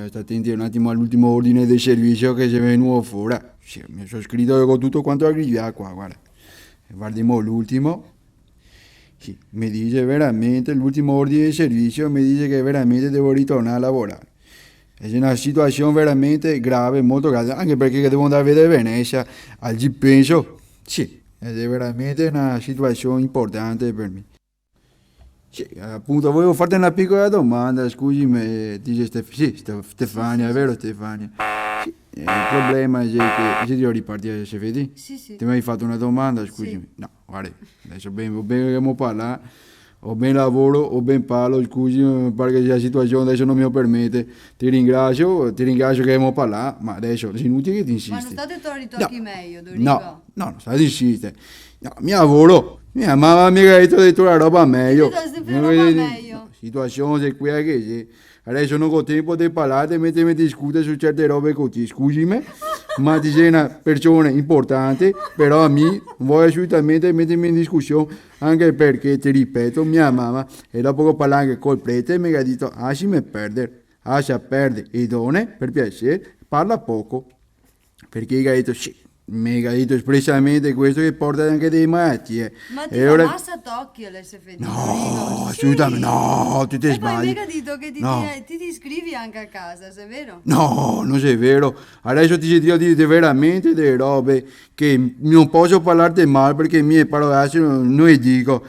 sta attenti un attimo all'ultimo ordine di servizio che si è venuto fuori. Sì, mi sono scritto con tutto quanto arriva qua, guarda. Guardiamo l'ultimo. Sì, mi dice veramente, l'ultimo ordine di servizio mi dice che veramente devo ritornare a lavorare. È una situazione veramente grave, molto grave, anche perché devo andare a vedere Venezia al G penso. Sì, ed è veramente una situazione importante per me. Sì, appunto, volevo farti una piccola domanda, scusi, dice sì, Sì, Stefania, sì, è sì, vero sì. Stefania? Sì, il problema è che se devo ripartire, se vedi? Sì, Ti sì, mi hai fatto una domanda, sì. scusami. No, guarda, adesso ben che mo parla, o ben lavoro o ben parlo, scusi, mi pare che la situazione adesso non mi lo permette. Ti ringrazio che abbiamo parlato, ma adesso è inutile che ti Ma non insiste. state torni No, tocchi meglio, no, Dorigo. no, non stai di insistere. No, mi lavoro, mia mamma mi ha detto la roba Che ti meglio. do sempre roba No, meglio? situazione è quella che c'è. Adesso non ho tempo di parlare, mentre mi discute su certe robe così, scusami, ma ti sei una persona importante, però a me vuoi assolutamente mettermi in discussione, anche perché, ti ripeto, mia mamma, e dopo che parlare anche col prete, mi ha detto, lascia perdere i donne, per piacere, parla poco, perché mi ha detto, sì, mi ha detto espressamente questo che porta anche delle malattie, Ma ti e fa ora... massa tocchi all'SFD, Dorigo. No, assolutamente, Sì. no, tu ti E poi sbagli. mica detto che No, ti iscrivi anche a casa, se è vero? no, non è vero. Adesso ti devo dire veramente delle robe che non posso parlarti male perché i miei parolacce non le dico.